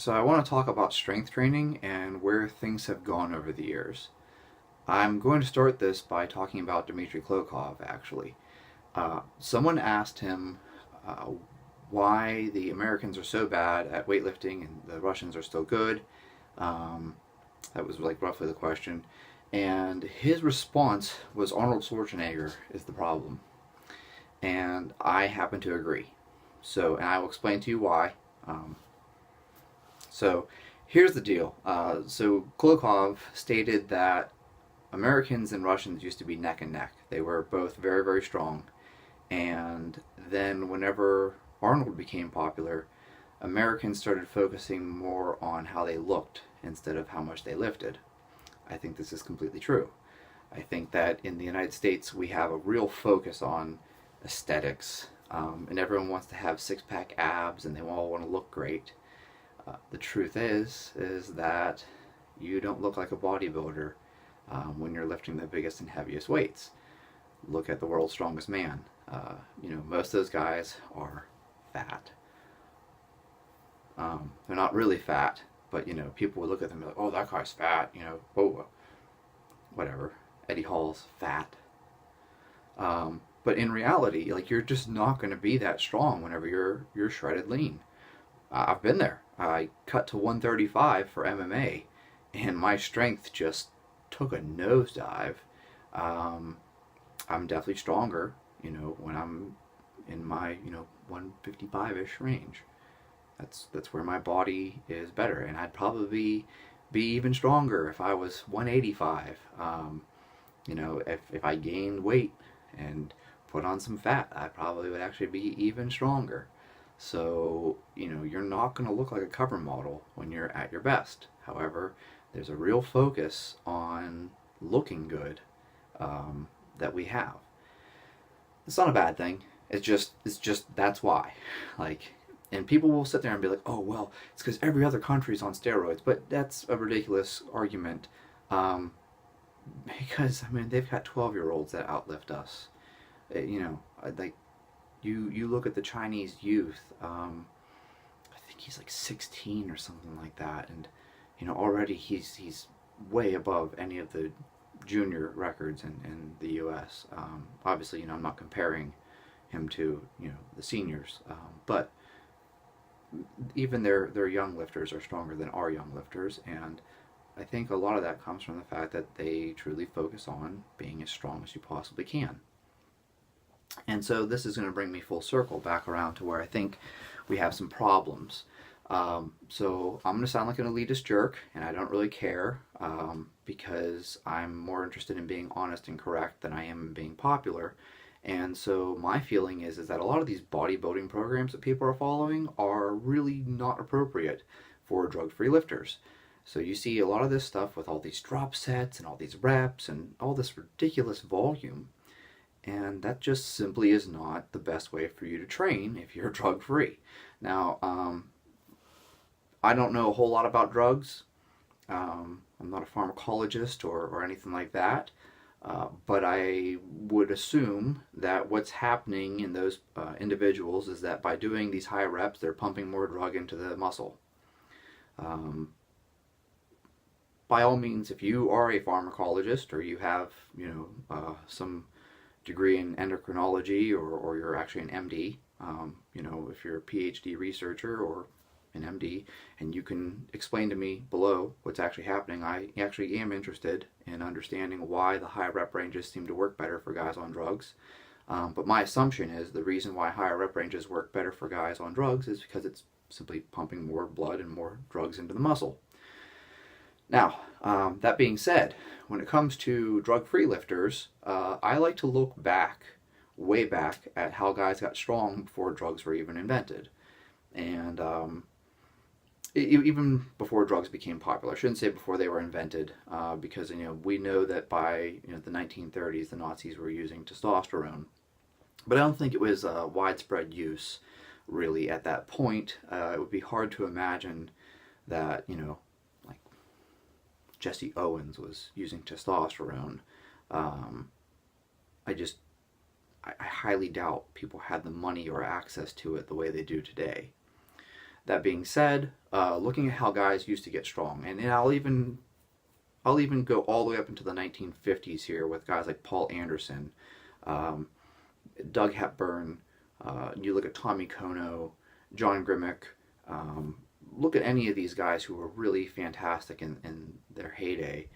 So I want to talk about strength training and where things have gone over the years. I'm going to start this by talking about Dmitry Klokov, actually. Someone asked him uh, why the Americans are so bad at weightlifting and the Russians are still good. Um, that was like roughly the question. And his response was Arnold Schwarzenegger is the problem. And I happen to agree. And I will explain to you why. Um, So here's the deal. Klokov stated that Americans and Russians used to be neck and neck. They were both very, very strong. And then whenever Arnold became popular, Americans started focusing more on how they looked instead of how much they lifted. I think this is completely true. I think that in the United States we have a real focus on aesthetics, and everyone wants to have six-pack abs and they all want to look great. The truth is that you don't look like a bodybuilder when you're lifting the biggest and heaviest weights. Look at the world's strongest man. Most of those guys are fat. They're not really fat, but people would look at them and be like, "Oh, that guy's fat." Oh, whatever. Eddie Hall's fat. But in reality, like you're just not going to be that strong whenever you're shredded lean. I've been there. I cut to 135 for MMA, and my strength just took a nosedive. Um, I'm definitely stronger, when I'm in my, 155-ish range. That's where my body is better, and I'd probably be even stronger if I was 185. If I gained weight and put on some fat, I probably would actually be even stronger. So, you're not going to look like a cover model when you're at your best. However, there's a real focus on looking good that we have. It's not a bad thing. It's just that's why. Like, and people will sit there and be like, "Oh, well, it's because every other country's on steroids," but that's a ridiculous argument. Um, because I mean, they've got 12-year-olds that outlift us. Like you look at the Chinese youth. I think he's like 16 or something like that, and already he's way above any of the junior records in the U.S. Obviously, I'm not comparing him to the seniors, but even their young lifters are stronger than our young lifters, and I think a lot of that comes from the fact that they truly focus on being as strong as you possibly can. And so this is going to bring me full circle back around to where I think we have some problems. So I'm going to sound like an elitist jerk, and I don't really care because I'm more interested in being honest and correct than I am in being popular. And so my feeling is that a lot of these bodybuilding programs that people are following are really not appropriate for drug-free lifters. So you see a lot of this stuff with all these drop sets and all these reps and all this ridiculous volume. And that just simply is not the best way for you to train if you're drug free. Now, I don't know a whole lot about drugs. I'm not a pharmacologist or anything like that. But I would assume that what's happening in those individuals is that by doing these high reps, they're pumping more drug into the muscle. Um, by all means, if you are a pharmacologist or you have, some degree in endocrinology or you're actually an MD, if you're a PhD researcher or an MD, and you can explain to me below what's actually happening, I actually am interested in understanding why the high rep ranges seem to work better for guys on drugs. But my assumption is the reason why higher rep ranges work better for guys on drugs is because it's simply pumping more blood and more drugs into the muscle. Now, that being said, when it comes to drug-free lifters, I like to look back, way back, at how guys got strong before drugs were even invented. And even before drugs became popular. I shouldn't say before they were invented, because we know that by the 1930s the Nazis were using testosterone, but I don't think it was widespread use really at that point. It would be hard to imagine that like Jesse Owens was using testosterone. Um, I just I highly doubt people had the money or access to it the way they do today. That being said, looking at how guys used to get strong, and I'll even go all the way up into the 1950s here with guys like Paul Anderson, um, Doug Hepburn. You look at Tommy Kono, John Grimmick. Um, Look at any of these guys who were really fantastic in their heyday.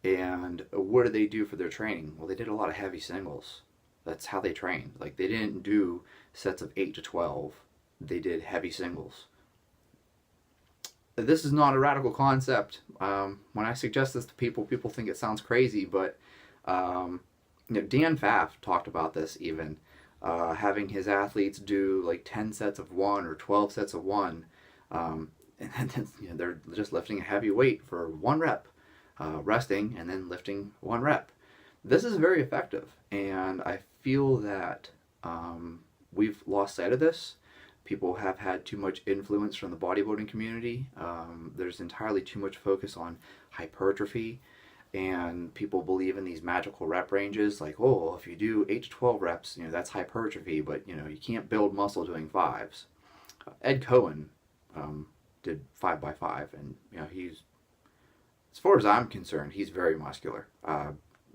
And what did they do for their training? Well, they did a lot of heavy singles. That's how they trained. Like, they didn't do sets of 8 to 12. They did heavy singles. This is not a radical concept. When I suggest this to people, people think it sounds crazy, but Dan Pfaff talked about this even. Having his athletes do like 10 sets of one or 12 sets of one, and then they're just lifting a heavy weight for one rep, resting, and then lifting one rep. This is very effective, and I feel that we've lost sight of this. People have had too much influence from the bodybuilding community. There's entirely too much focus on hypertrophy, and people believe in these magical rep ranges, like, oh, if you do 8 to 12 reps, that's hypertrophy, but you can't build muscle doing fives. Ed Cohen did 5x5, and he's, as far as I'm concerned, he's very muscular,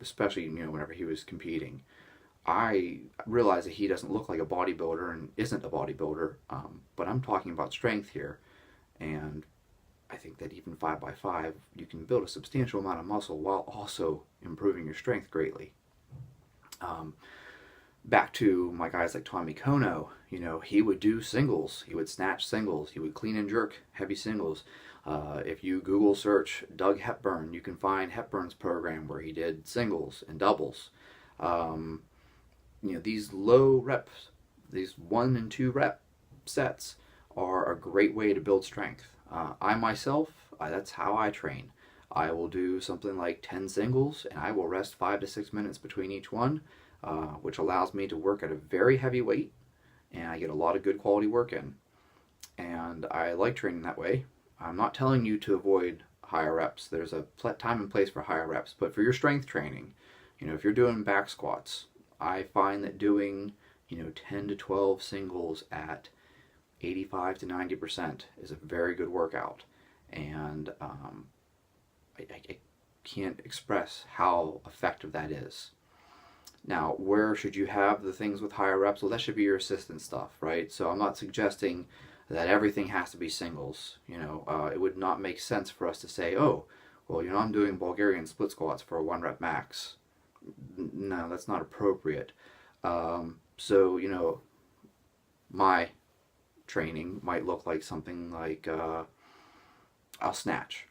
especially whenever he was competing. I realize that he doesn't look like a bodybuilder and isn't a bodybuilder, but I'm talking about strength here, and I think that even 5x5, you can build a substantial amount of muscle while also improving your strength greatly. Back to my guys like Tommy Kono, he would do singles. He would snatch singles. He would clean and jerk heavy singles. If you Google search Doug Hepburn, you can find Hepburn's program where he did singles and doubles. These low reps, these 1 and 2 rep sets are a great way to build strength. I myself, that's how I train. I will do something like 10 singles, and I will rest 5 to 6 minutes between each one, which allows me to work at a very heavy weight, and I get a lot of good quality work in. And I like training that way. I'm not telling you to avoid higher reps. There's a time and place for higher reps, but for your strength training, if you're doing back squats, I find that doing 10 to 12 singles at 85 to 90% is a very good workout, and I can't express how effective that is. Now, where should you have the things with higher reps? Well, that should be your assistant stuff, right? So I'm not suggesting that everything has to be singles. It would not make sense for us to say, oh, well, I'm doing Bulgarian split squats for a 1 rep max. No, that's not appropriate. So, my training might look like something like I'll snatch,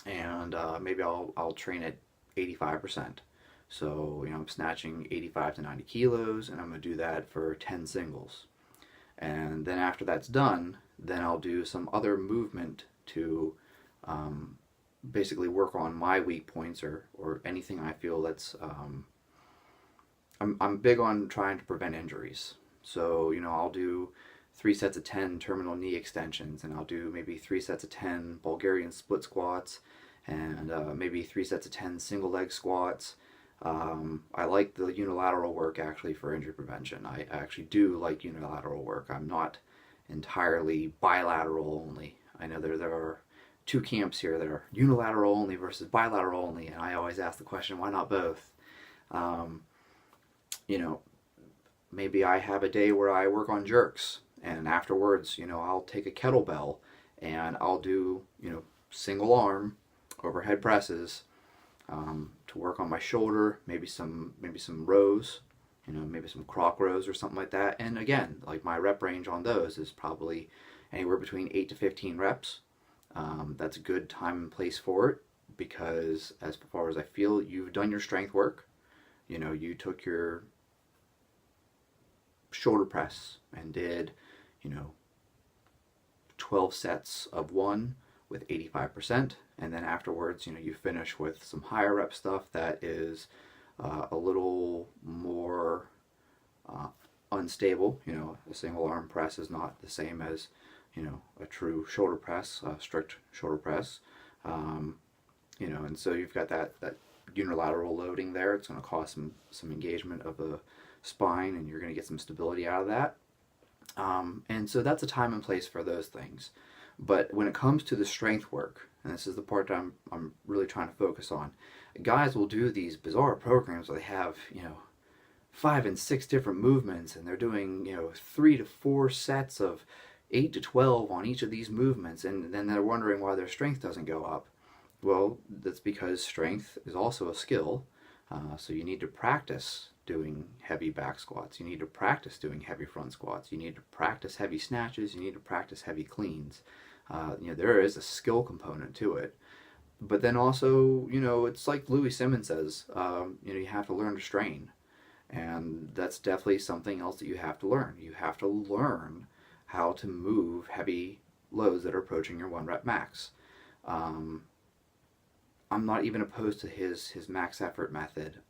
and maybe I'll train at 85%. So I'm snatching 85 to 90 kilos, and I'm going to do that for 10 singles. And then after that's done, then I'll do some other movement to basically work on my weak points or anything I feel that's I'm big on trying to prevent injuries. So I'll do 3 sets of 10 terminal knee extensions, and I'll do maybe 3 sets of 10 Bulgarian split squats, and maybe 3 sets of 10 single leg squats. I like the unilateral work actually for injury prevention. I actually do like unilateral work. I'm not entirely bilateral only. I know there are 2 camps here that are unilateral only versus bilateral only, and I always ask the question, why not both? Maybe I have a day where I work on jerks, and afterwards, I'll take a kettlebell and I'll do, single arm overhead presses to work on my shoulder, maybe some rows, maybe some croc rows or something like that. And again, like my rep range on those is probably anywhere between 8 to 15 reps. That's a good time and place for it, because as far as I feel, you've done your strength work. You took your shoulder press and did 12 sets of 1 with 85%, and then afterwards you finish with some higher rep stuff that is a little more unstable. A single arm press is not the same as a true shoulder press, a strict shoulder press. And so you've got that unilateral loading there. It's going to cause some engagement of the spine, and you're going to get some stability out of that. And so that's a time and place for those things. But when it comes to the strength work, and this is the part that I'm really trying to focus on, guys will do these bizarre programs where they have, 5 and 6 different movements, and they're doing, 3 to 4 sets of 8 to 12 on each of these movements, and then they're wondering why their strength doesn't go up. Well, that's because strength is also a skill. So you need to practice doing heavy back squats. You need to practice doing heavy front squats. You need to practice heavy snatches. You need to practice heavy cleans. There is a skill component to it. But then also, it's like Louis Simmons says, you have to learn to strain. And that's definitely something else that you have to learn. You have to learn how to move heavy loads that are approaching your 1 rep max. I'm not even opposed to his max effort method.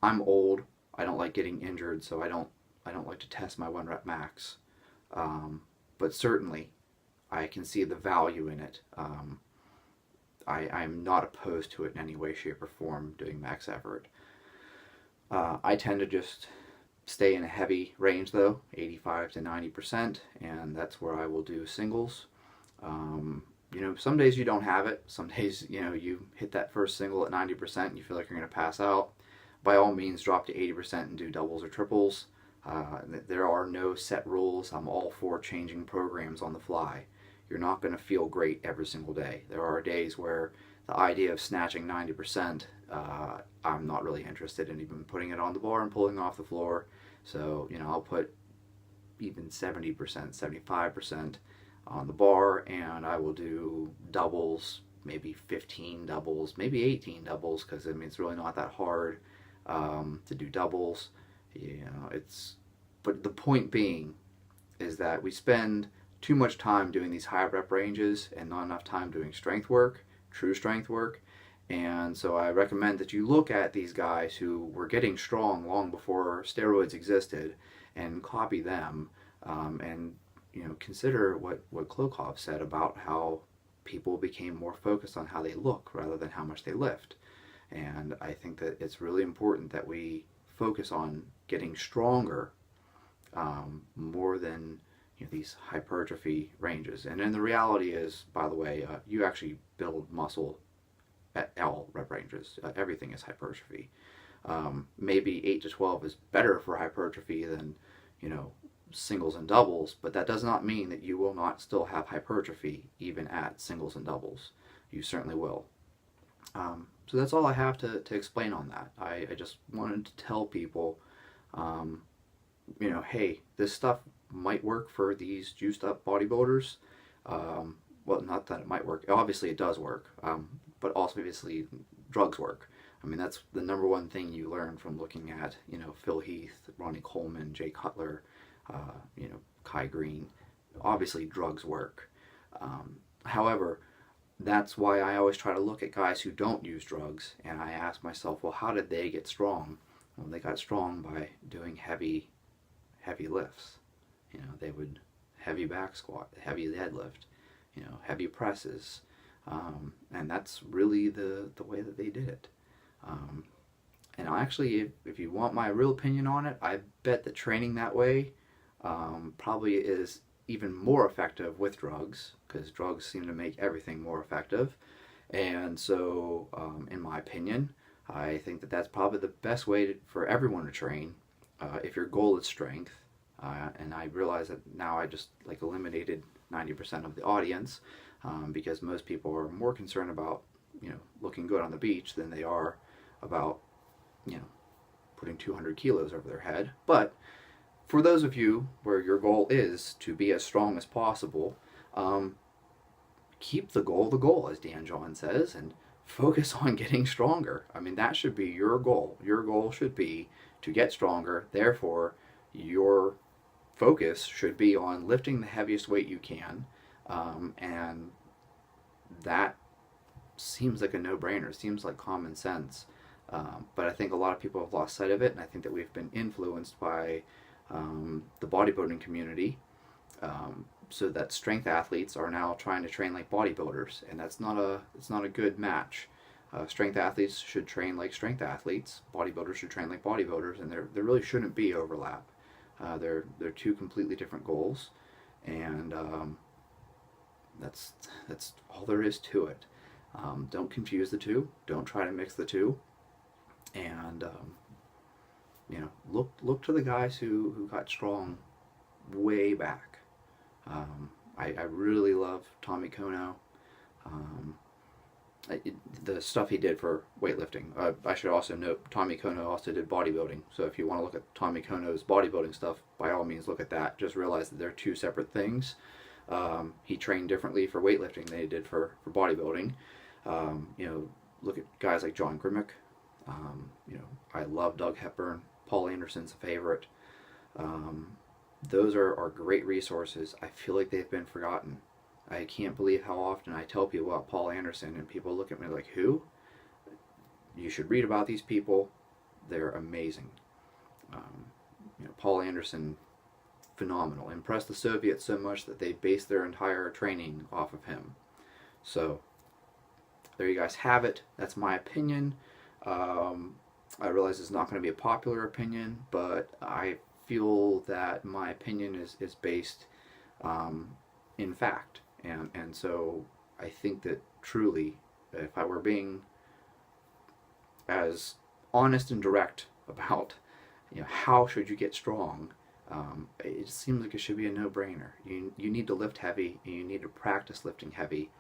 I'm old. I don't like getting injured, so I don't like to test my 1 rep max. But certainly, I can see the value in it. I'm not opposed to it in any way, shape, or form doing max effort. I tend to just stay in a heavy range though, 85 to 90%, and that's where I will do singles. Some days you don't have it. Some days, you hit that first single at 90% and you feel like you're going to pass out. By all means, drop to 80% and do doubles or triples. There are no set rules. I'm all for changing programs on the fly. You're not going to feel great every single day. There are days where the idea of snatching 90%, I'm not really interested in even putting it on the bar and pulling off the floor. So, I'll put even 70%, 75% on the bar, and I will do doubles, maybe 15 doubles, maybe 18 doubles, because it's really not that hard to do doubles. But the point being is that we spend too much time doing these high rep ranges and not enough time doing strength work, true strength work. And so I recommend that you look at these guys who were getting strong long before steroids existed and copy them, and consider what Klokov said about how people became more focused on how they look rather than how much they lift. And I think that it's really important that we focus on getting stronger more than these hypertrophy ranges. And then the reality is, by the way, you actually build muscle at all rep ranges. Everything is hypertrophy. Maybe 8 to 12 is better for hypertrophy than singles and doubles, but that does not mean that you will not still have hypertrophy even at singles and doubles. You certainly will. So that's all I have to explain on that. I just wanted to tell people, hey, this stuff might work for these juiced up bodybuilders. Well, not that it might work. Obviously, it does work. But also, obviously, drugs work. That's the number one thing you learn from looking at, Phil Heath, Ronnie Coleman, Jay Cutler, Kai Green. Obviously, drugs work. However, that's why I always try to look at guys who don't use drugs, and I ask myself, well, how did they get strong? Well, they got strong by doing heavy lifts. They would heavy back squat, heavy deadlift, heavy presses, and that's really the way that they did it. And actually, if you want my real opinion on it, I bet that training that way probably is even more effective with drugs, because drugs seem to make everything more effective. And so, in my opinion, I think that that's probably the best way for everyone to train if your goal is strength. And I realize that now I just eliminated 90% of the audience because most people are more concerned about looking good on the beach than they are about putting 200 kilos over their head. But for those of you where your goal is to be as strong as possible, keep the goal, as Dan John says, and focus on getting stronger. That should be your goal. Your goal should be to get stronger. Therefore, your focus should be on lifting the heaviest weight you can, and that seems like a no-brainer. Seems like common sense, but I think a lot of people have lost sight of it, and I think that we've been influenced by the bodybuilding community, so that strength athletes are now trying to train like bodybuilders, and it's not a good match. Strength athletes should train like strength athletes. Bodybuilders should train like bodybuilders, and there really shouldn't be overlap. They're two completely different goals, and that's all there is to it. Don't confuse the two. Don't try to mix the two. And look to the guys who got strong way back. I really love Tommy Kono. Um, the stuff he did for weightlifting. I should also note Tommy Kono also did bodybuilding. So if you want to look at Tommy Kono's bodybuilding stuff, by all means look at that. Just realize that they're two separate things. He trained differently for weightlifting than he did for bodybuilding. Look at guys like John Grimmick. I love Doug Hepburn. Paul Anderson's a favorite. Those are great resources. I feel like they've been forgotten. I can't believe how often I tell people about Paul Anderson and people look at me like, who? You should read about these people. They're amazing. Paul Anderson, phenomenal. Impressed the Soviets so much that they based their entire training off of him. So, there you guys have it. That's my opinion. I realize it's not going to be a popular opinion, but I feel that my opinion is based in fact. And so I think that truly, if I were being as honest and direct about, how should you get strong, it seems like it should be a no-brainer. You need to lift heavy, and you need to practice lifting heavy,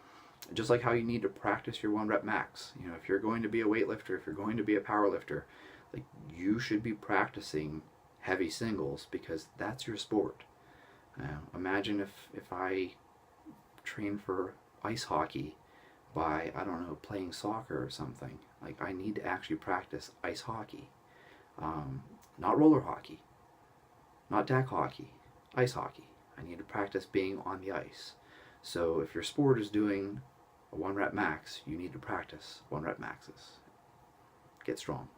just like how you need to practice your 1 rep max. If you're going to be a weightlifter, if you're going to be a power lifter, like, you should be practicing heavy singles because that's your sport. Imagine if I train for ice hockey by, I don't know, playing soccer or something. Like, I need to actually practice ice hockey. Not roller hockey, not deck hockey, ice hockey. I need to practice being on the ice. So if your sport is doing a 1 rep max, you need to practice 1 rep maxes. Get strong.